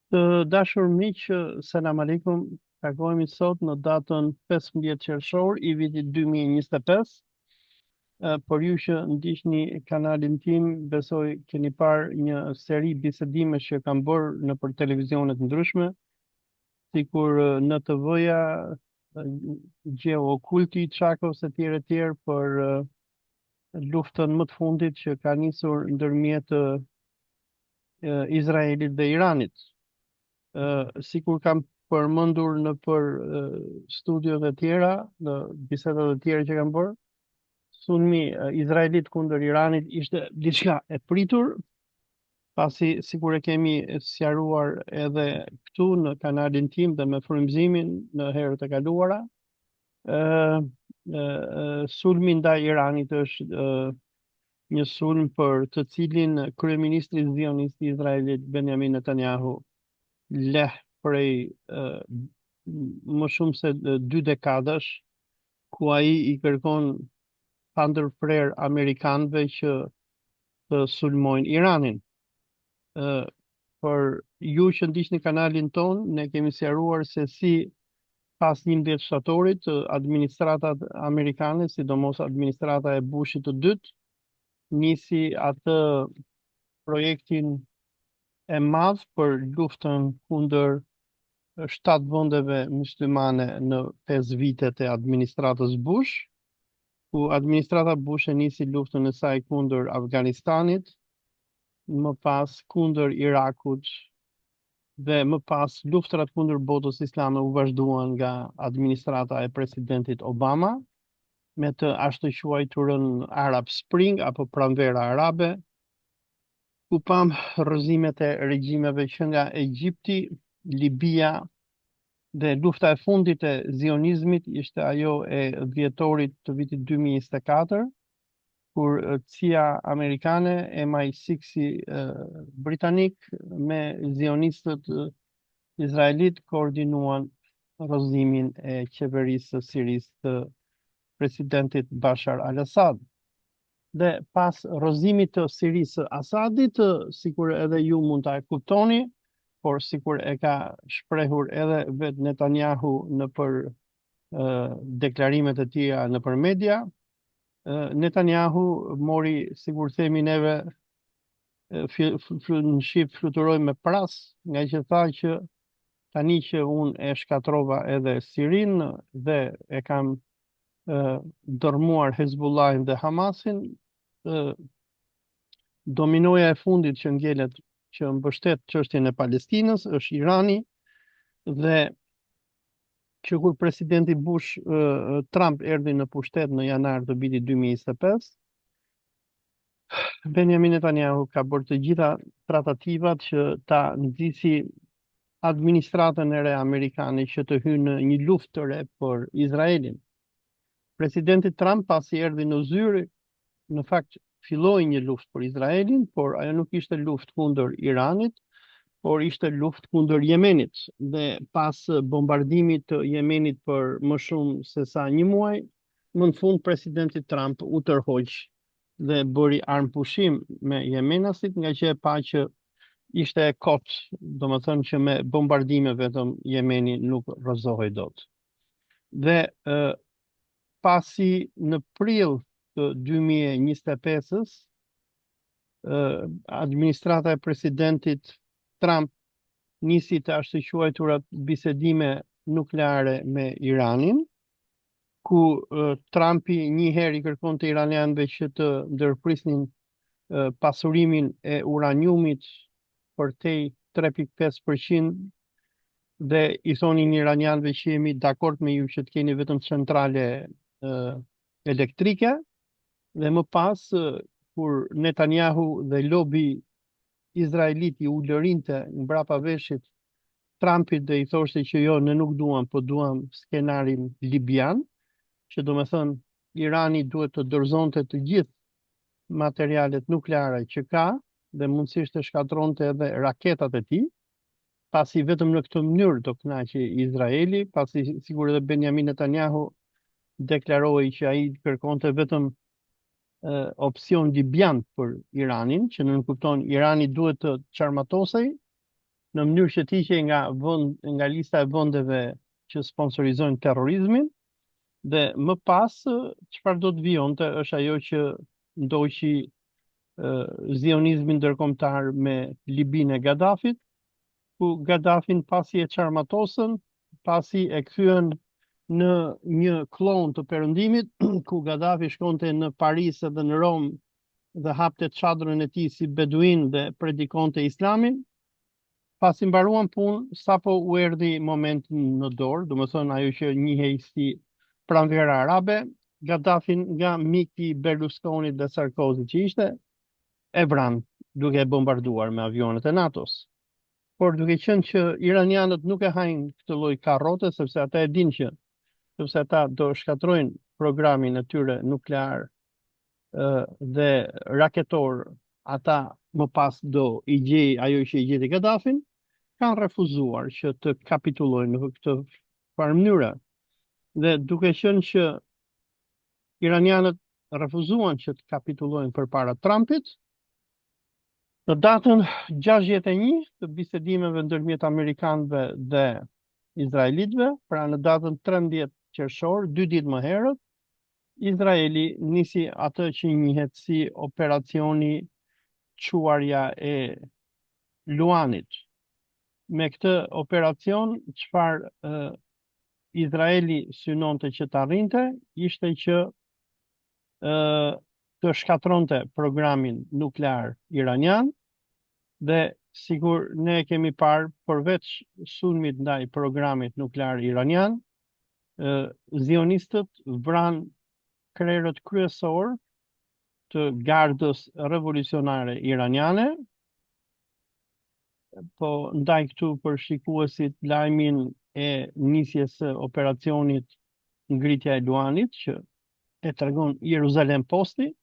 Të dashur miq, selam aleikum. Takohemi sot në datën 15 qershor i vitit 2025. Por ju që ndiqni kanalin tim, besoj keni parë një seri bisedimesh që kam bërë në për televizionet ndryshme, sikur në TV-ja, gjeo okulti, Çakos e tjerë për luftën më të fundit që ka nisur ndërmjet Izraelit dhe Iranit. Sikur kam përmendur në për studiot e tjera, në bisedat e tjera që kam bërë, sulmi Izraelit kundër Iranit ishte diçka e pritur, pasi sikur e kemi sqaruar edhe këtu në kanalin tim dhe me frymëzimin në herët e kaluara. Sulmi ndaj Iranit është një sulm për të cilin kryeministri zionist i Izraelit Benjamin Netanyahu leh prej më shumë se 2 dekadash, ku ai i kërkon pa ndërprer amerikanëve që të sulmojnë Iranin. Për ju që ndiqni kanalin ton, ne kemi sqaruar se si pas 11 shtatorit administratat amerikane, sidomos administrata e Bushit të dytë, nisi atë projektin e madh për luftën kundër 7 vendeve muslimane në 5 vitet e administratës Bush, ku administrata Bush e nisi luftën e saj kundër Afganistanit, më pas kundër Irakut dhe më pas luftrat kundër botës islame u vazhduan nga administrata e presidentit Obama, me të ashtu quajturën Arab Spring apo pranvera arabe, ku pam rrëzimet e regjimeve që nga Egjipti, Libia dhe lufta e fundit e zionizmit ishte ajo e dhjetorit të vitit 2024, kur CIA amerikane e MI6-i britanik me zionistët izraelit koordinuan rrëzimin e qeverisë së Sirisë të presidentit Bashar al-Assad. Dhe pas rrëzimit të Sirisë së Asadit, sikur edhe ju mund ta kuptoni, por sikur e ka shprehur edhe vet Netanyahu në për deklarimet e tija në për media, Netanyahu mori, sikur themi neve, në shqip fluturoi me pras, nga që tha që tani që unë e shkatrova edhe Sirin dhe e kam dërmuar Hezbollahin dhe Hamasin, dominoja e fundit që ngjelet që mbështet çështjen e Palestinës është Irani, dhe që kur presidenti Trump erdhi në pushtet në janar të vitit 2025, Benjamin Netanyahu ka bërë të gjitha tratativat që ta nxjisi administratën e re amerikane që të hyjë në një luftë të re për Izraelin. Presidenti Trump pasi erdhi në zyrë, në fakt filloi një luftë për Izraelin, por ajo nuk ishte luftë kundër Iranit, por ishte luftë kundër Yemenit. Dhe pas bombardimit të Yemenit për më shumë se sa një muaj, më në fund presidenti Trump u tërhoq dhe bëri armpushim me Yemenasit, nga që e pa që ishte e kot, do më thënë që me bombardime vetëm Yemeni nuk rrëzohej dot. Dhe pasi në prill të 2025-s, administrata e presidentit Trump nisi të ashtu quajturat bisedime nukleare me Iranin, ku Trumpi një herë i kërkon të iranianëve që të ndërprisnin pasurimin e uraniumit për tej 3.5%, dhe i thonin iranianëve që jemi dakord me ju që të keni vetëm centrale elektrike, dhe më pas kur Netanyahu dhe lobi izraelit i ulërinte mbrapa veshit Trumpit dhe i thoshte që jo, ne nuk duam, po duam skenarin libian, që do me thënë Irani duhet të dorëzonte të gjithë materialet nukleare që ka dhe mundësisht të shkatronte edhe raketat e tij, pasi vetëm në këtë mënyrë do kënaqej Izraeli, pasi sigur edhe Benjamin Netanyahu deklaroi që ai kërkonte vetëm opsion libian për Iranin, që nënkupton Irani duhet të çarmatosej në mënyrë që t'i që nga lista e vendeve që sponsorizojnë terrorizmin, dhe më pas çfarë do të vijonte është ajo që ndoqi zionizmin ndërkombëtar me Libinë e Gaddafit, ku Gaddafin pasi e çarmatosën, pasi e kthyen në një klon të perëndimit, ku Gaddafi shkonte në Paris edhe në Rom dhe hapte çadrën e tij si beduin dhe predikonte islamin. Pasi mbaruan punë, sapo u erdhi momenti në dorë, domethënë ajo që njihej si pranvera arabe, Gaddafin nga miki Berlusconit dhe Sarkozy që ishte, e vran duke e bombarduar me avionet e NATO-s. Por duke qenë që iranianët nuk e hajnë këtë lloj karrote, sepse ata e dinë që sepse ata do shkatrojnë programin e tyre nuklear dhe raketor, ata më pas do i gjej ajo që i gjeti Gaddafin, kanë refuzuar që të kapitulojnë në këtë farë mënyre. Dhe duke qenë që iranianët refuzuan që të kapitulojnë përpara Trumpit, në datën 61 të bisedimeve ndërmjet amerikanëve dhe izraelitëve, pra në datën 13 qershor, 2 ditë më herët, Izraeli nisi atë që njihet si operacioni Quarja e Luanit. Me këtë operacion, çfarë Izraeli synonte që të arrinte, ishte që të shkatronte programin nuklear iranian, dhe sigur ne kemi parë, përveç sulmit ndaj programit nuklear iranian, zionistët vran krerët kryesor të gardës revolucionare iraniane. Po ndaj këtu për shikuesit lajmin e nisjes së operacionit ngritja e Luanit, që e tregon Jeruzalem Posti,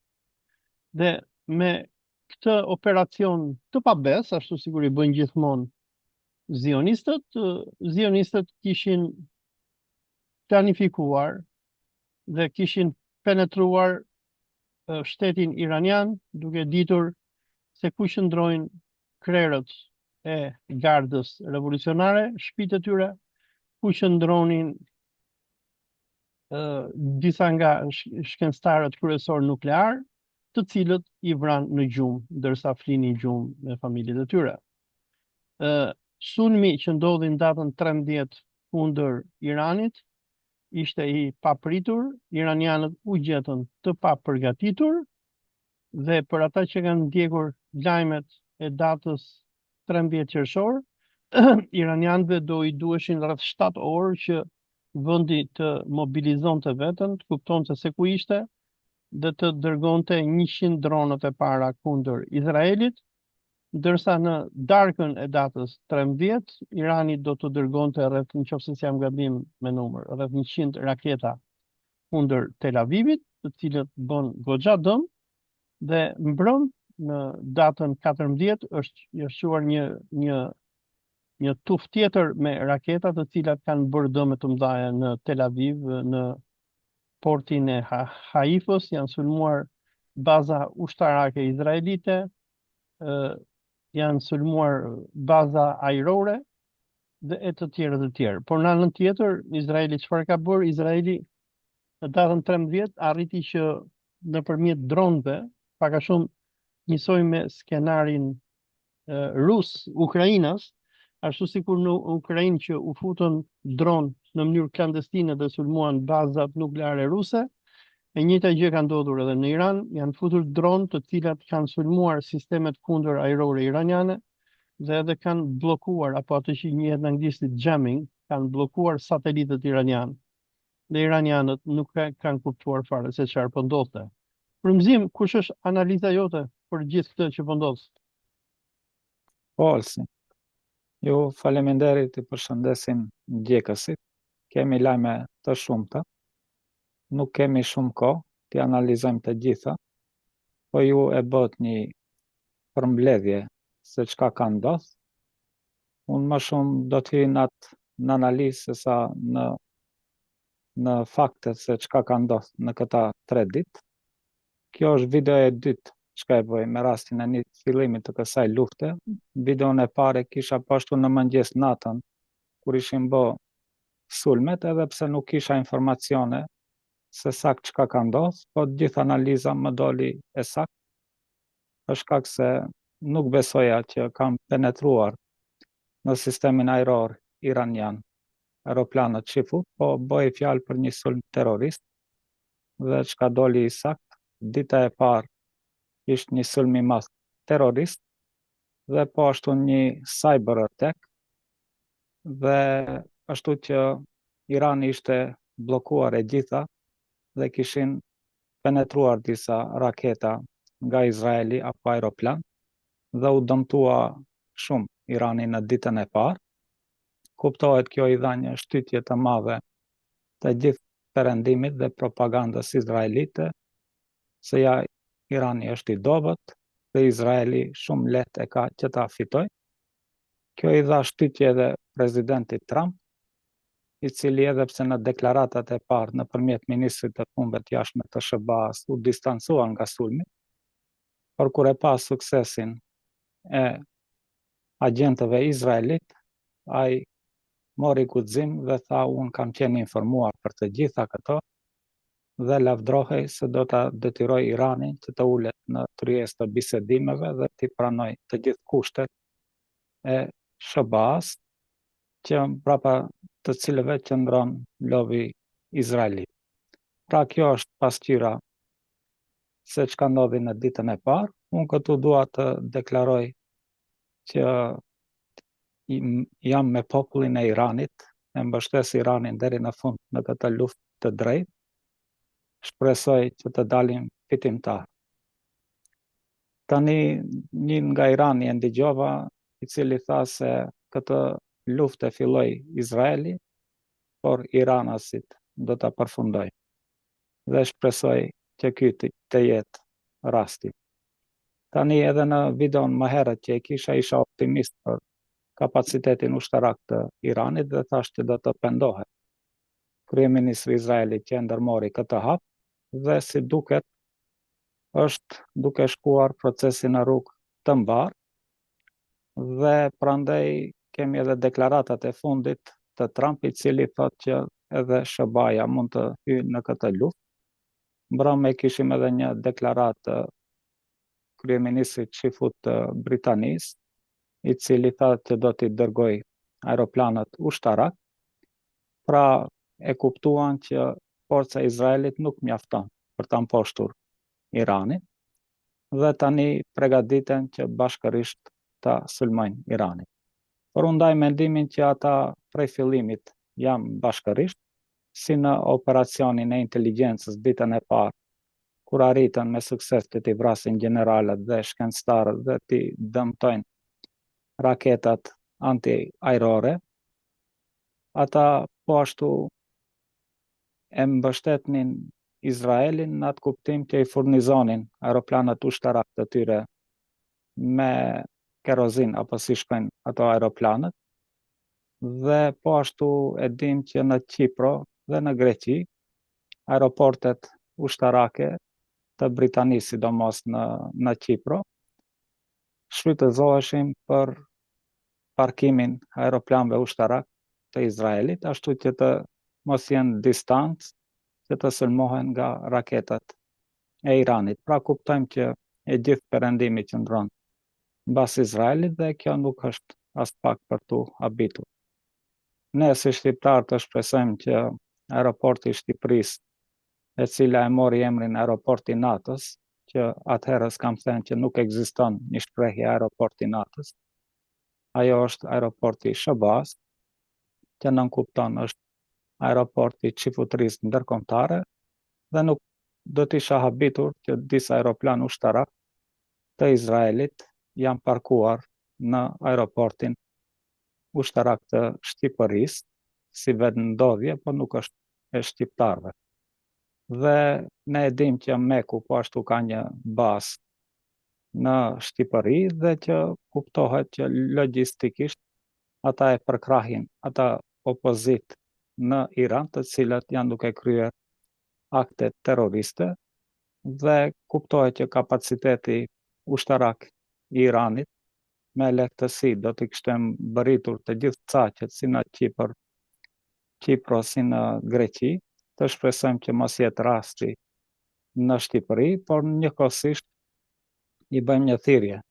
dhe me këtë operacion të pabes, ashtu sikur i bëjnë gjithmonë zionistët kishin planifikuar dhe kishin penetruar shtetin iranian, duke ditur se ku qëndrojnë krerët e gardës revolucionare, shtëpitë e tyre, ku qëndronin disa nga shkencëtarët kryesor nuklear, të cilët i vran në gjumë, ndërsa flinin gjumë me familjet e tyre. Sulmi që ndodhi në datën 13 kundër Iranit ishte i papritur, iranianët u gjetën të papërgatitur, dhe për ata që kanë ndjekur lajmet e datës 13 qershor, iranianëve do i duheshin rreth 7 orë që vendi të mobilizonte veten, të kuptonte se ku ishte dhe të dërgonte 100 dronët e para kundër Izraelit, ndërsa në darkën e datës 13, Irani do të dërgonte rreth, nëse jam gabim me numër, rreth 100 raketa kundër Tel Avivit, të cilët bën goxha dëm, dhe mbrëm në datën 14 është shuar një tuf tjetër me raketa, të cilat kanë bërë dëme të mëdha në Tel Aviv, në portin e Haifës, janë sulmuar baza ushtarake izraelite, janë sulmuar baza ajrore dhe e të tjerë. Por në anën tjetër, Izraeli çfarë ka bërë? Izraeli në datën 13 arriti që nëpërmjet dronëve, pak a shumë njësoj me skenarin rus Ukrainës, ashtu sikur në Ukrainë që u futën dron në mënyrë klandestine dhe sulmuan bazat nukleare ruse, e njëjta gjë ka ndodhur edhe në Iran, janë futur dron të cilat kanë sulmuar sistemet kundër ajrore iraniane dhe edhe kanë bllokuar, apo atë që njihet në anglisht jamming, kanë bllokuar satelitët iranian. Dhe iranianët nuk kanë kuptuar fare se çfarë po ndodhte. Frymëzim, kush është analiza jote për gjithë këtë që po ndodh? Olsi, ju faleminderit, i përshëndesim ndjekësit. Kemi lajme të shumta, nuk kemi shumë kohë të analizojmë të gjitha, po ju e bët një përmbledhje se çka ka ndodhur. Unë më shumë do të hyj në analizë se sa në faktet se çka ka ndodhur në këta 3 ditë. Kjo është video e dytë çka e bëj me rastin e një fillimit të kësaj lufte. Videon e parë kisha poshtu në mëngjes natën, kur ishin bë sulmet, edhe pse nuk kisha informacione se sakt çka ka ndodhur, po gjithë analiza më doli e sakt, për shkak se nuk besoja që kam penetruar në sistemin ajror iranian aeroplanët Shifut, po bëj fjalë për një sulm terrorist, dhe çka doli i sakt, dita e parë ishte një sulm i madh terrorist, dhe po ashtu një cyber attack, dhe ashtu që Irani ishte bllokuar e gjitha dhe kishin penetruar disa raketa nga Izraeli apo aeroplan, dhe u dëmtua shumë Irani në ditën e parë. Kuptohet kjo i dha një shtytje të madhe të gjithë perëndimit dhe propagandës izraelite, se ja Irani është i dobët dhe Izraeli shumë lehtë e ka që ta fitoj. Kjo i dha shtytje edhe presidentit Trump, i cili edhe pse në deklaratat e parë nëpërmjet ministrit të punëve të jashtme të SBA-s u distancua nga sulmi, por kur e pa suksesin e agjentëve izraelit, ai mori guxim dhe tha unë kam qenë informuar për të gjitha këto, dhe lavdrohej se do ta detyroj Iranin që të ulet në tryezë të bisedimeve dhe të pranoj të gjithë kushtet e SBA-s, që mbrapa të cilëve qëndron lobi izraelit. Pra kjo është pasqyra se çka ndodhi në ditën e parë. Unë këtu dua të deklaroj që jam me popullin e Iranit, e mbështes Iranin deri në fund në këtë luftë të drejtë. Shpresoj që të dalim fitimtar. Tani një nga Irani e ndigjova, i cili tha se këtë luftë e filloi Izraeli, por iranasit do ta përfundoj. Dhe shpresoj që ky të jetë rasti. Tani edhe në videon më herët që e kisha, isha optimist për kapacitetin ushtarak të Iranit dhe thash që do të pendohet kryeministri i Izraelit që ndërmori këtë hap, dhe si duket është duke shkuar procesi në rrugë të mbar, dhe prandaj kemi edhe deklaratat e fundit të Trump, i cili thotë që edhe SBA-ja mund të hyjë në këtë luftë. Mbrëmë kishim edhe një deklaratë të kryeministrit Shifut të Britanisë, i cili thotë që do t'i dërgoj aeroplanët ushtarak. Pra e kuptuan që forca e Izraelit nuk mjafton për ta mposhtur Iranin, dhe tani përgatiten që bashkërisht ta sulmojnë Iranin. Por unë ndaj mendimin që ata prej fillimit janë bashkërisht, si në operacionin e inteligjencës ditën e parë, kur arritën me sukses të t'i vrasin generalet dhe shkencëtarët dhe t'i dëmtojnë raketat anti-ajrore. Ata po ashtu e mbështetnin Izraelin në atë kuptim që i furnizonin aeroplanët ushtarak të tyre me kerozin apo si shkojnë ato aeroplanët, dhe po ashtu e dim që në Kipro dhe në Greqi aeroportet ushtarake të Britanisë, sidomos në Kipro, shfrytëzoheshin për parkimin aeroplanëve ushtarak të Izraelit, ashtu që të mos jenë distancë që të sulmohen nga raketat e Iranit. Pra kuptojmë që e gjithë perëndimi qëndron mbas Izraelit, dhe kjo nuk është as pak për tu habitur. Ne si shqiptar të shpresojmë që aeroporti i Shqipërisë, e cila e mori emrin aeroporti natës, që atëherës kam thënë që nuk ekziston një shprehje aeroporti natës, ajo është aeroporti i SBA-s, që nënkupton është aeroporti çifutërisë ndërkombëtare, dhe nuk do të isha habitur që disa aeroplan ushtarak të Izraelit janë parkuar në aeroportin ushtarak të Shqipërisë, si vendndodhje, por nuk është e shqiptarëve. Dhe ne e dim që Meku po ashtu ka një bazë në Shqipëri, dhe që kuptohet që logjistikisht ata e përkrahin ata opozit në Iran, të cilët janë duke kryer akte terroriste, dhe kuptohet që kapaciteti ushtarak i Iranit me lehtësi do të kishte mbërritur të gjithë caqet si në Kipro si në Greqi, të shpresojmë që mos jetë rasti në Shqipëri, por njëkohësisht i bëjmë një thirrje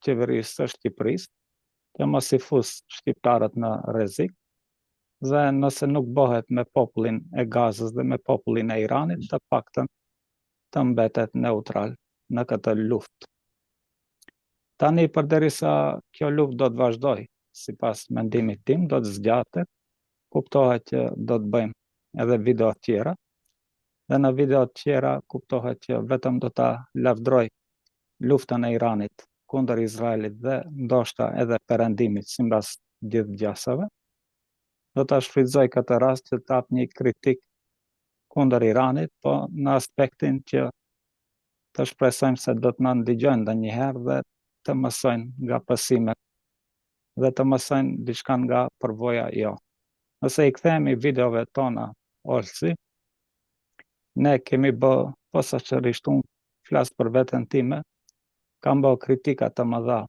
qeverisë së Shqipërisë që mos i fus shqiptarët në rrezik, dhe nëse nuk bëhet me popullin e Gazës dhe me popullin e Iranit, të paktën të mbetet neutral në këtë luftë. Tani, përderisa kjo luftë do të vazhdoj, sipas mendimit tim, do të zgjatet, kuptohet që do të bëjmë edhe video të tjera, dhe në video të tjera kuptohet që vetëm do ta lavdroj luftën e Iranit kundër Izraelit dhe ndoshta edhe perëndimit sipas gjithë gjasave. Do ta shfrytëzoj këtë rast që të jap një kritik kundër Iranit, po në aspektin që të shpresojmë se do të na ndëgjojnë ndonjëherë dhe të mësojnë nga pasumet dhe të mësojnë diçka nga përvoja jo. Nëse i kthehemi videove tona Olsi, ne kemi bë posaçërisht, unë flas për veten time, kam bë kritika të mëdha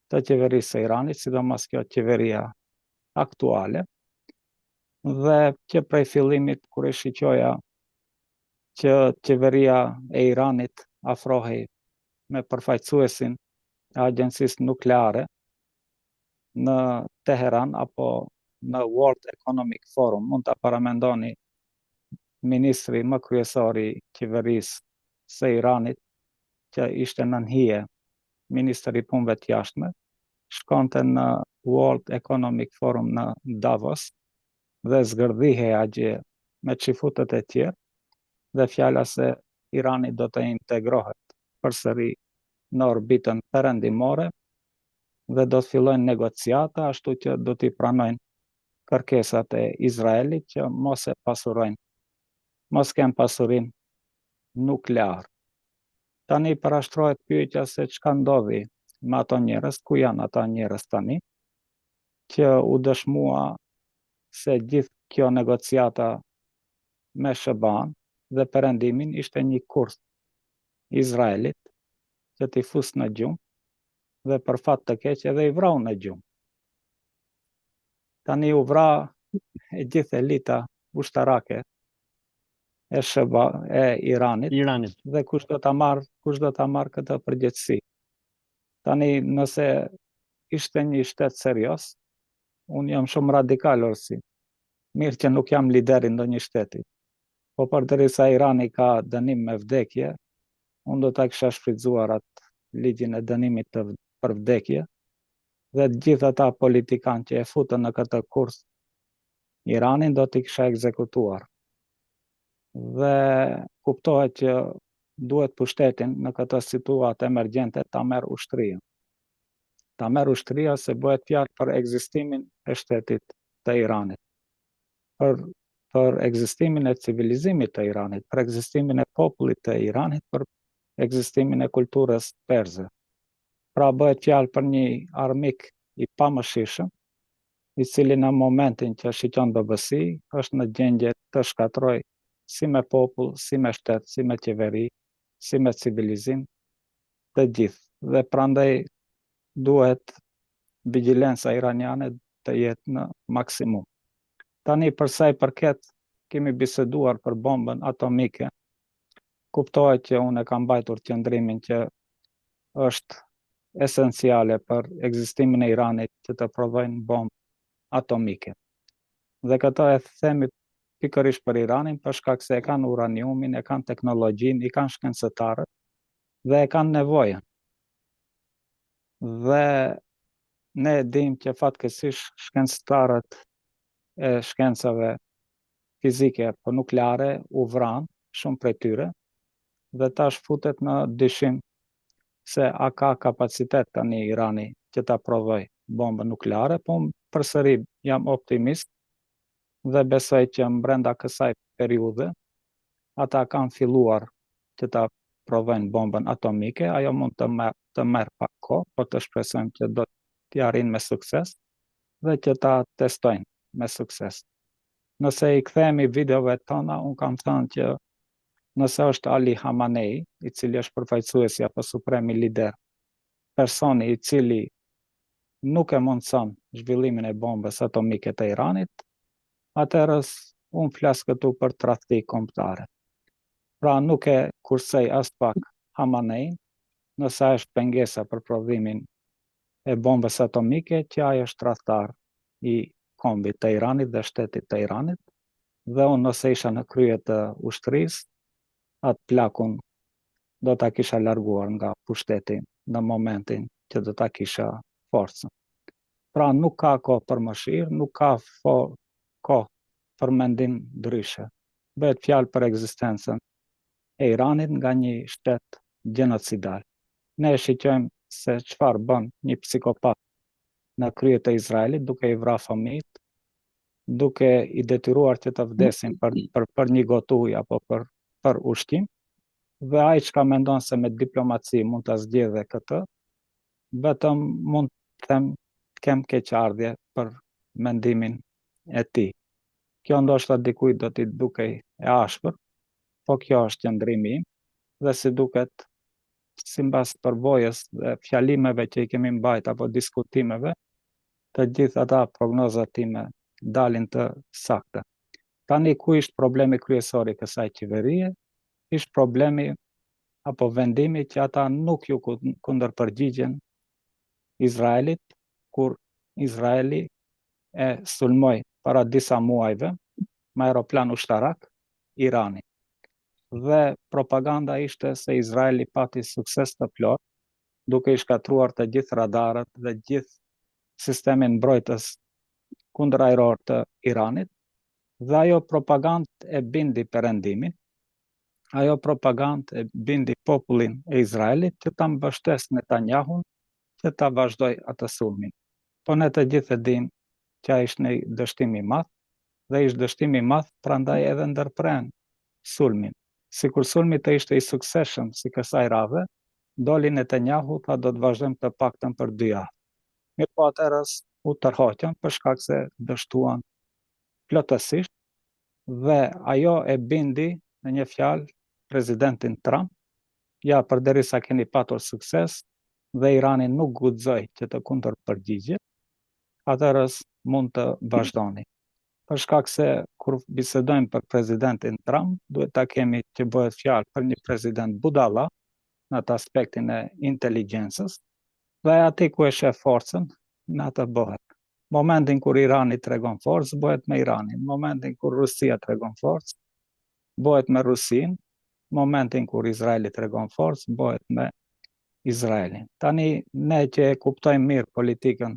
të qeverisë së Iranit, sidomos kjo qeveria aktuale, dhe që prej fillimit kur e shiqoja që qeveria e Iranit afrohej me përfaqësuesin e agjencisë nukleare në Teheran apo në World Economic Forum, mund ta paramendoni ministri më kryesor i qeverisë së Iranit, që ishte nën hije ministri i punëve të jashtme, shkonte në World Economic Forum në Davos dhe zgërdhihej atje me çifutët e tjerë, dhe fjala se Irani do të integrohet përsëri në orbitën perëndimore dhe do të fillojnë negociata, ashtu që do t'i pranojnë kërkesat e Izraelit që mos kenë pasurim nuklear. Tani parashtrohet pyetja se çka ndodhi me ato njerëz, ku janë ata njerëz tani, që u dëshmua se gjithë kjo negociata me SBA-n dhe perëndimin ishte një kurth Izraelit që t'i fus në gjumë, dhe për fat të keq edhe i vrau në gjumë. Tani u vra e gjithë elita ushtarake e Iranit, dhe kush do ta marr këtë përgjegjësi. Tani, nëse ishte një shtet serioz, unë jam shumë radikal Orsi. Mirë që nuk jam lideri ndonjë shteti, po përderisa Irani ka dënim me vdekje, unë do ta kisha shfrytzuar atë ligjin e dënimit për vdekje, dhe të gjithë ata politikanë që e futën në këtë kurth Iranin do t'i kisha ekzekutuar. Dhe kuptohet që duhet pushtetin në këtë situatë emergjente ta merr ushtria. Ta merr ushtria se bëhet fjalë për ekzistimin e shtetit të Iranit, për ekzistimin e civilizimit të Iranit, për ekzistimin e popullit të Iranit, për ekzistimin e kulturës perse. Pra bëhet fjalë për një armik i pamëshirshëm, i cili në momentin që shikon dobësi, është në gjendje të shkatrojë si me popull, si me shtet, si me qeveri, si me civilizim, të gjithë. Dhe prandaj duhet vigjilenca iraniane të jetë në maksimum. Tani, për sa i përket, kemi biseduar për bombën atomike. Kuptohet që unë e kam mbajtur qëndrimin që është esenciale për ekzistimin e Iranit që të prodhojnë bombë atomike. Dhe këto e themi pikërisht për Iranin, për shkak se e kanë uraniumin, e kanë teknologjinë, i kanë shkencëtarët dhe e kanë nevojën. Dhe ne dim që fatkeqësisht shkencëtarët e shkencave fizike po nukleare u vranë, shumë prej tyre, dhe tash futet në dyshim se a ka kapacitet tani Irani që ta prodhoj bombën nukleare, po përsëri jam optimist dhe besoj që brenda kësaj periudhe ata kanë filluar që ta prodhojnë bombën atomike. Ajo mund të merr pak kohë, por të shpresojmë që do t'i arrijnë me sukses dhe që ta testojnë me sukses. Nëse i kthehemi videove tona, unë kam thënë që nëse është Ali Khamenei, i cili është përfaqësuesi apo supremi lider, personi i cili nuk e mundson zhvillimin e bombës atomike të Iranit, atëherë unë flas këtu për tradhti kombëtare. Pra nuk e kursej as pak Khamenei, nëse ai është pengesa për prodhimin e bombës atomike, që ai është tradhtar i kombit të Iranit dhe shtetit të Iranit, dhe unë nëse isha në krye të ushtrisë, atë plakun do ta kisha larguar nga pushteti në momentin që do ta kisha forcën. Pra nuk ka kohë për mëshirë, nuk ka kohë për mendim ndryshe. Bëhet fjalë për ekzistencën e Iranit nga një shtet gjenocidal. Ne shiqojmë se çfarë bën një psikopat në krye të Izraelit, duke i vrarë fëmijët, duke i detyruar që të vdesin për një gotë ujë apo për ushqim, dhe ai çka mendon se me diplomaci mund ta zgjedhë këtë, vetëm mund të kem keqardhje për mendimin e tij. Kjo ndoshta dikujt do t'i dukej e ashpër, po kjo është qëndrimi im, dhe si duket sipas përvojës dhe fjalimeve që i kemi mbajt apo diskutimeve, të gjitha ata prognozat time dalin të sakta. Tani ku ishte problemi kryesor i kësaj qeverie? Ishte problemi apo vendimi që ata nuk ju kundërpërgjigjen Izraelit, kur Izraeli e sulmoi para disa muajve me aeroplan ushtarak Iranin. Dhe propaganda ishte se Izraeli pati sukses të plot, duke i shkatruar të gjithë radarët dhe gjithë sistemin mbrojtës kundërajror të Iranit, dhe ajo propagandë e bindi Perëndimin, ajo propagandë e bindi popullin e Izraelit që ta mbështes Netanyahun që ta vazhdoj atë sulmin. Po ne të gjithë e dim që ai ishte një dështim i madh, dhe ishte dështim i madh, prandaj edhe ndërpren sulmin. Sikur sulmi të ishte i suksesshëm si kësaj radhe, doli Netanyahu tha do të vazhdojmë të paktën për 2 javë. Mirë po atëherë u tërhoqën për shkak se dështuan plotësisht, dhe ajo e bindi në një fjalë presidentin Trump, ja përderisa keni patur sukses dhe Irani nuk guxoi që të kundërpërgjigjet, atëherë mund të vazhdoni. Për shkak se kur bisedojmë për presidentin Trump, duhet ta kemi që bëhet fjalë për një president budalla në atë aspektin e inteligjencës, dhe aty ku e sheh forcën, në atë bëhet. Momentin kur Irani tregon forcë, bëhet me Iranin. Momentin kur Rusia tregon forcë, bëhet me Rusinë. Momentin kur Izraeli tregon forcë, bëhet me Izraelin. Tani ne që e kuptojmë mirë politikën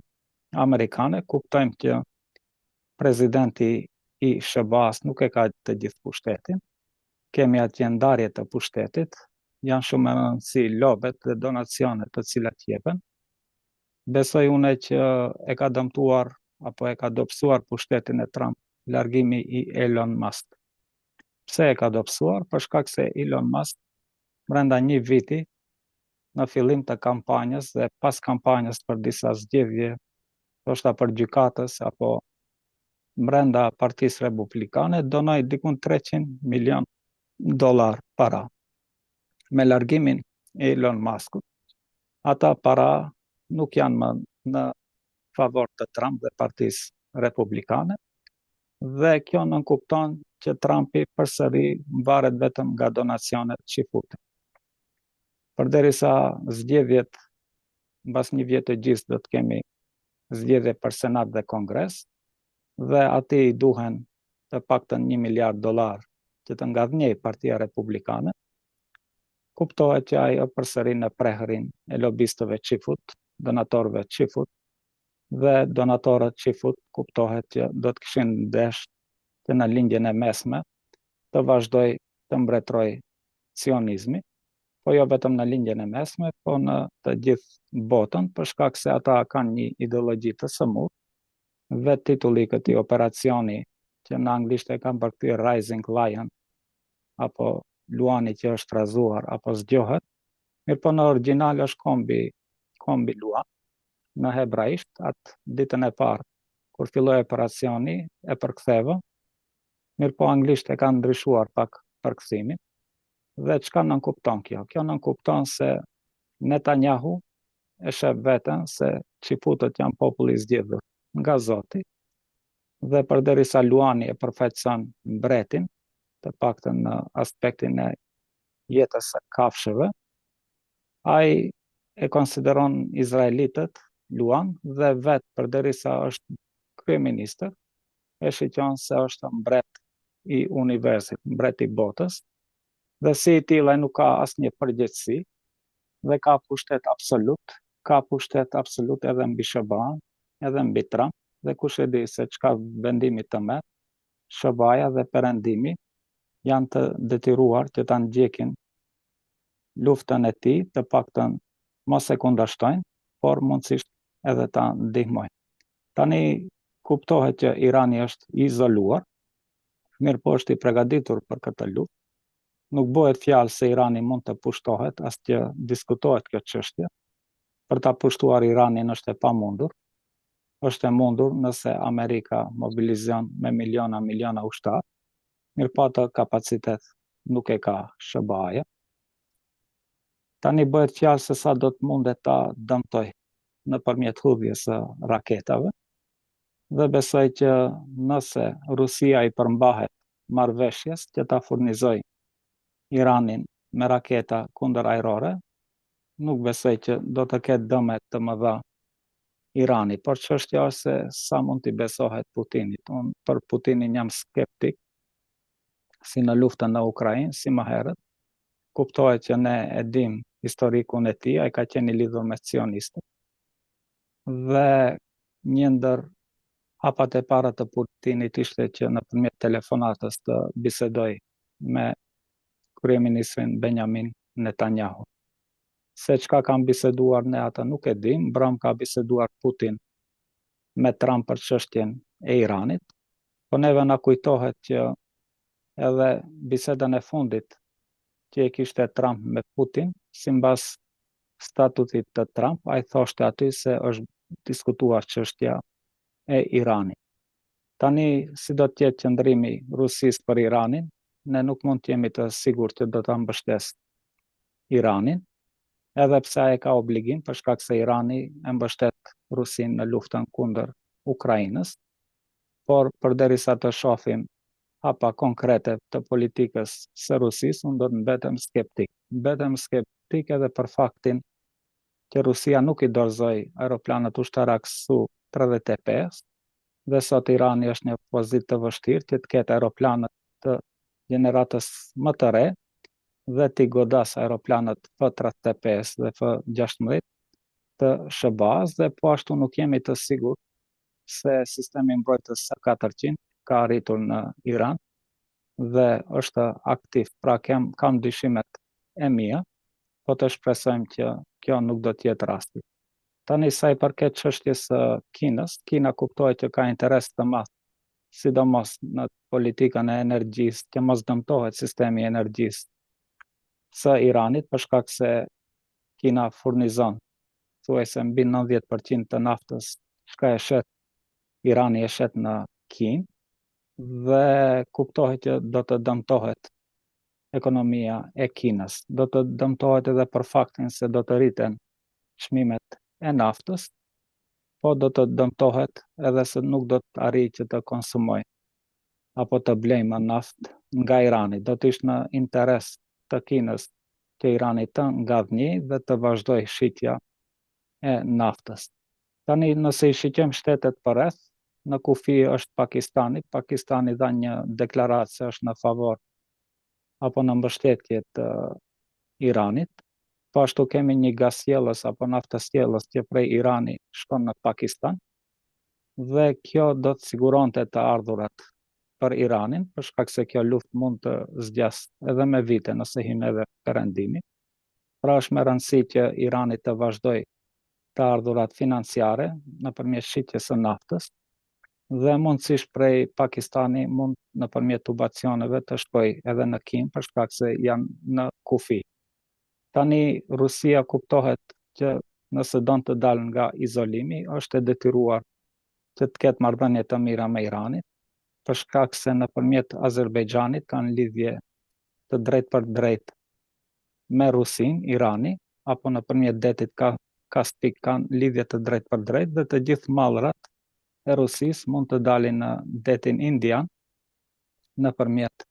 amerikane, kuptojmë që presidenti i SBA-s nuk e ka të gjithë pushtetin. Kemi atje ndarje të pushtetit, janë shumë e rëndësi lobet dhe donacionet të cilat jepen. Besoj une që e ka dëmtuar apo e ka dobësuar pushtetin e Trump largimi i Elon Musk. Pse e ka dobësuar? Për shkak se Elon Musk brenda një viti, në fillim të kampanjës dhe pas kampanjës për disa zgjedhje, ndoshta për gjykatës apo brenda Partisë Republikane, donoi diku $300 milion para. Me largimin e Elon Muskut, ata para nuk janë më në favor të Trump dhe Partisë Republikane, dhe kjo nënkupton që Trumpi përsëri varet vetëm nga donacionet që futen. Përderisa zgjedhjet mbas një vjet të gjysmë do të kemi zgjedhje për Senat dhe Kongres, dhe aty i duhen të paktën $1 miliard që të ngadhnjej Partia Republikane, kuptohet që ai përsëri në prehërin e lobistëve çifut, donatorëve çifut, dhe donatorët çifut kuptohet që do të kishin ndesh që në lindjen e mesme të vazhdoj të mbretroj sionizmi, po jo vetëm në lindjen e mesme, po në të gjithë botën, për shkak se ata kanë një ideologji të sëmurë. Vetë titulli i këtij operacioni, që në anglisht e kanë përkthyer Rising Lion, apo luani që është razuar apo zgjohet, mirë po në origjinal është kombi luan, në hebraisht, atë ditën e parë, kur filloi operacioni, e përktheva, mirë po anglisht e kanë ndryshuar pak përkthimin, Dhe çka nënkupton kjo? Kjo nënkupton se Netanyahu e shef veten se çifutët janë populli i zgjedhur nga Zoti, dhe përderisa Luani e përfaqëson mbretin, të paktën në aspektin e jetës së kafshëve, ai e konsideron izraelitët Luan dhe vetë përderisa është kryeministër, e shiqon se është mbret i universit, mbret i botës, dhe si i tillë nuk ka asnjë përgjegjësi dhe ka pushtet absolut edhe mbi SBA-n, edhe mbi Trump, dhe kush e di se çka vendimi të merr, SBA-ja dhe Perëndimi janë të detyruar që ta ndjekin luftën e tij, të paktën mos e kundërshtojnë, por mundësisht edhe ta ndihmojnë. Tani kuptohet që Irani është i izoluar, mirë po është i përgatitur për këtë luftë. Nuk bëhet fjalë se Irani mund të pushtohet, as që diskutohet kjo çështje. Për ta pushtuar Iranin është e pamundur. Është e mundur nëse Amerika mobilizon me miliona ushtarë, mirë po atë kapacitet nuk e ka SBA-ja. Tani bëhet fjalë se sa do të mundet ta dëmtoj nëpërmjet hudhjes së raketave, dhe besoj që nëse Rusia i përmbahet marrëveshjes që ta furnizoj Iranin me raketa kundërajrore, nuk besoj që do të ketë dëme të mëdha Irani, por çështja është se sa mund t'i besohet Putinit. Unë për Putinin jam skeptik, si në luftën në Ukrainë, si më herët. Kuptohet që ne e dim historikun e tij, ai ka qenë i lidhur me sionistët. Dhe një ndër hapat e para të Putinit ishte që nëpërmjet telefonatës të bisedoj me kryeministrin Benjamin Netanyahu. Se çka kanë biseduar ne atë nuk e dim, mbram ka biseduar Putin me Trump për çështjen e Iranit, po neve na kujtohet që edhe bisedën e fundit që e kishte Trump me Putin, simbas statutit të Trump, ai thoshte aty se është diskutuar çështja e Iranit. Tani, si do të jetë qëndrimi Rusisë për Iranin, ne nuk mund të jemi të sigurt që do ta mbështesë Iranin, edhe pse ai ka obligim për shkak se Irani e mbështet Rusinë në luftën kundër Ukrainës, por përderisa të shohim hapa konkrete të politikës së Rusisë, unë do të mbetem skeptik. Mbetem skeptik edhe për faktin që Rusia nuk i dorëzoi aeroplanët ushtarak Su-35, dhe sot Irani është një pozitë të vështirë që të ketë aeroplanët të gjeneratës më të re dhe t'i godas aeroplanët F-35 dhe F-16 të SBA-s, dhe po ashtu nuk jemi të sigurt se sistemi mbrojtës S-400 ka arritur në Iran dhe është aktiv. Pra kam dyshimet e mia, po të shpresojmë që kjo nuk do të jetë rasti. Tani sa i përket çështjes së Kinës, Kina kuptohet që ka interes të madh, sidomos në politikën e energjisë, që mos dëmtohet sistemi i energjisë së Iranit, për shkak se Kina furnizon thuajse mbi 90% të naftës çka e shet Irani e shet në Kinë, dhe kuptohet që do të dëmtohet ekonomia e Kinës. Do të dëmtohet edhe për faktin se do të rriten çmimet e naftës, po do të dëmtohet edhe se nuk do të arrijë që të konsumojë apo të blejë më naftë nga Irani. Do të ishte në interes të Kinës që Irani të ngadhnjë dhe të vazhdojë shitja e naftës. Tani nëse i shiqem shtetet përreth, në kufi është Pakistani. Pakistani dha një deklaratë se është në favor apo në mbështetje të Iranit. Po ashtu kemi një gazsjellës apo naftësjellës që prej Irani shkon në Pakistan, dhe kjo do të siguronte të ardhurat për Iranin, për shkak se kjo luftë mund të zgjasë edhe me vite nëse hyn edhe Perëndimi. Pra është me rëndësi që Irani të vazhdojë të ardhurat financiare nëpërmjet shitjes së naftës, dhe mundësisht prej Pakistani mund nëpërmjet tubacioneve të shkojë edhe në Kinë, për shkak se janë në kufi. Tani Rusia kuptohet që nëse don të dalë nga izolimi, është e detyruar që të ketë marrëdhënie të mira me Iranin, për shkak se nëpërmjet Azerbajxhanit kanë lidhje të drejtë për drejtë me Rusin, Irani, apo nëpërmjet detit Kaspik kanë lidhje të drejtë për drejtë dhe të gjithë mallrat e Rusisë mund të dalin në detin Indian nëpërmjet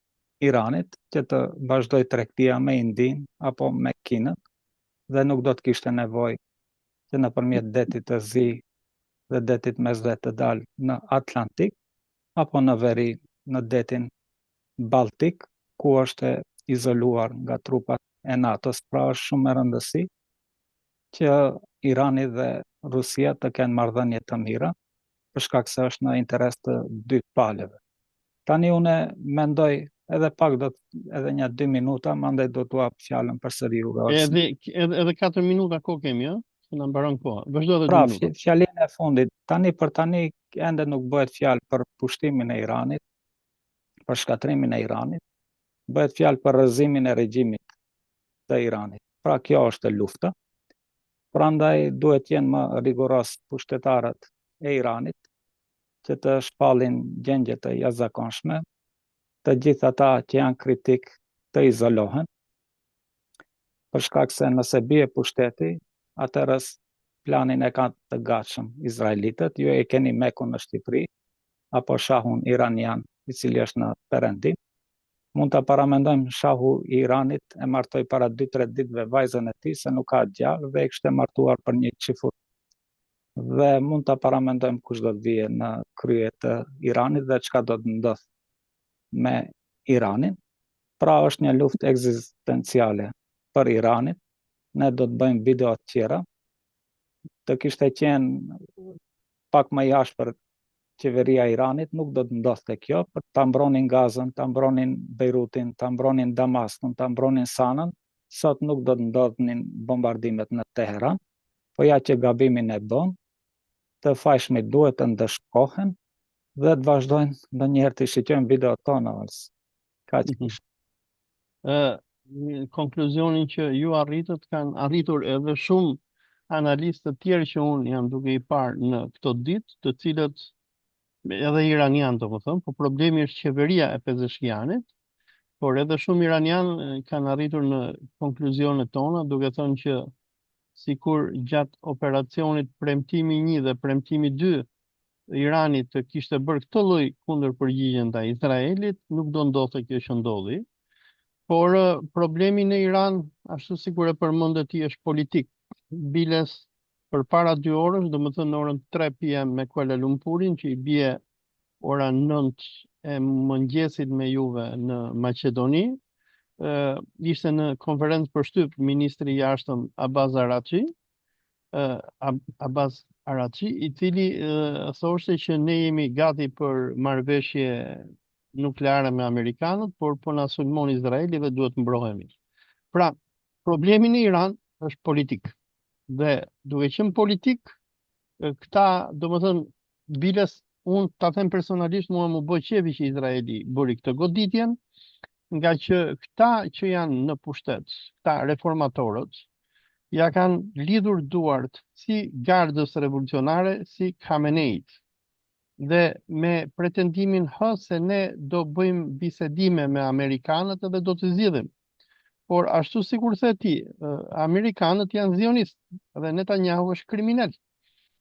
Iranit që të vazhdoj tregtia me Indin apo me Kinën dhe nuk do të kishte nevojë që nëpërmjet detit të Zi dhe detit Mesdhet të dalë në Atlantik apo në veri në detin Baltik, ku është izoluar nga trupat e NATO-s. Pra është shumë e rëndësishme që Irani dhe Rusia të kenë marrëdhënie të mira, për shkak se është në interes të dy palëve. Tani une mendoj edhe pak edhe një 2 minuta, mandej do t'u hap fjalën përsëri juve. Edhe 4 minuta kohë kemi, ëh? Se na mbaron koha. Vazhdo edhe 2 Pra, minuta. fjalinë e fundit, për tani ende nuk bëhet fjalë për pushtimin e Iranit, për shkatrimin e Iranit, bëhet fjalë për rrëzimin e regjimit të Iranit. Pra kjo është lufta. Prandaj duhet jenë më rigoros pushtetarët e Iranit që të shpallin gjendje të jashtëzakonshme, të gjithë ata që janë kritik të izolohen, për shkak se nëse bie pushteti, atëherë planin e kanë të gatshëm izraelitët, ju e keni Mekun në Shqipëri, apo shahun iranian, i cili është në perëndim. Mund ta paramendojmë shahu i Iranit e martoi para 2-3 ditëve vajzën e tij se nuk ka djalë dhe e kishte martuar për një çifut. Dhe mund ta paramendojmë kush do të vijë në krye të Iranit dhe çka do të ndodh me Iranin. Pra është një luftë ekzistenciale për Iranin. Ne do të bëjmë video të tjera. Të kishte qenë pak më jashtë për qeveria e Iranit, nuk do të ndodhte kjo, për ta mbronin Gazën, ta mbronin Beirutin, ta mbronin Damaskun, ta mbronin Sanën. Sot nuk do të ndodhnin bombardimet në Teheran, po ja që gabimin e bën, të fajshmit duhet të ndëshkohen dhe të vazhdojnë ndonjëherë të shqyrtojnë video tona. Kaq kish. Konkluzionin që ju arritët kanë arritur edhe shumë analistë të tjerë që unë jam duke i parë në këto ditë, të cilët edhe iranian domethënë, po problemi është qeveria e Pezeshkianit, por edhe shumë iranian kanë arritur në konkluzionet tona, duke thënë që sikur gjatë operacionit Premtimi 1 dhe Premtimi 2 Iranit të kishte bërë këtë lloj kundër përgjigje ndaj Izraelit, nuk do ndodhte kjo që ndodhi. Por problemi në Iran, ashtu sikur e përmendë ti, është politik. Biles përpara 2 orësh, domethënë në orën 3 PM me Kuala Lumpurin, që i bie ora 9 e mëngjesit me juve në Maqedoni, ishte në konferencë për shtyp ministri i jashtëm Abbas Araçi, i cili thoshte që ne jemi gati për marrëveshje nukleare me amerikanët, por po na sulmon Izraeli dhe duhet mbrohemi. Pra, problemi në Iran është politik. Dhe duke qenë politik, këta, domethënë, biles unë ta them personalisht, mua më bë qefi që Izraeli bëri këtë goditjen, nga që këta që janë në pushtet, këta reformatorët, ja kanë lidhur duart si gardës revolucionare, si Khameneit. Dhe me pretendimin se ne do bëjmë bisedime me amerikanët edhe do të zgjidhim. Por ashtu sikur the ti, amerikanët janë zionistë dhe Netanyahu është kriminal.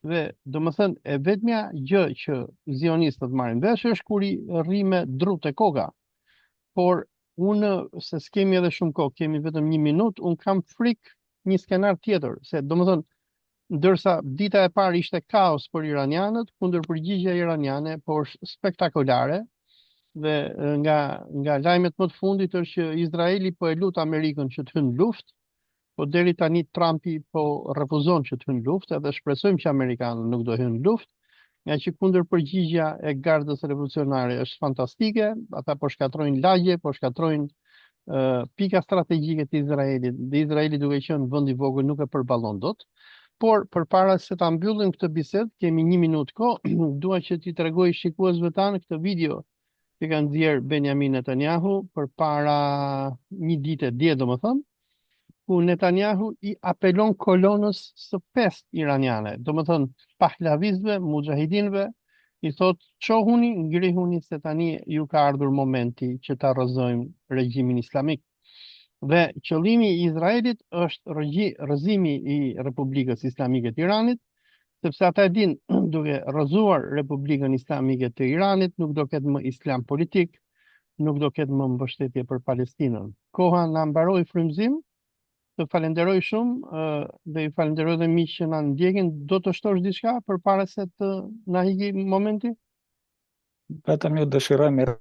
Dhe domethënë e vetmja gjë që zionistët marrin vesh është kur i rri me drut e koka. Por unë, se s'kemi edhe shumë kohë, kemi vetëm 1 minutë, unë kam frikë një skenar tjetër, se domethënë ndërsa dita e parë ishte kaos për iranianët, kundërpërgjigja iraniane po është spektakolare dhe nga lajmet më të fundit është që Izraeli po e lut Amerikën që të hynë luftë, po deri tani Trumpi po refuzon që të hynë luftë, edhe shpresojmë që amerikanët nuk do hynë luftë, nga që kundërpërgjigja e gardës revolucionare është fantastike, ata po shkatrojnë lagje, po shkatrojnë pika strategjike të Izraelit, dhe Izraeli duke qenë vend i vogël nuk e përballon dot. Por përpara se ta mbyllim këtë bisedë, kemi 1 minutë kohë, dua që t'i tregoj shikuesve tanë këtë video që ka nxjerr Benjamin Netanyahu përpara një dite dje, domethënë, ku Netanyahu i apelon kolonës së 5 iraniane, domethënë pahlavizëve, mujahidinëve, i thot çohuni, ngrihuni se tani ju ka ardhur momenti që ta rrëzojmë regjimin islamik. Dhe qëllimi i Izraelit është rrëzimi i Republikës Islamike të Iranit, sepse ata e din, duke rrëzuar Republikën Islamike të Iranit, nuk do ketë më islam politik, nuk do ketë më mbështetje për Palestinën. Koha na mbaroi frymëzim, të falenderoj shumë dhe i falenderoj dhe miq që na ndjekin. Do të shtosh diçka përpara se të na higi momenti? Vetëm ju dëshiroj mirë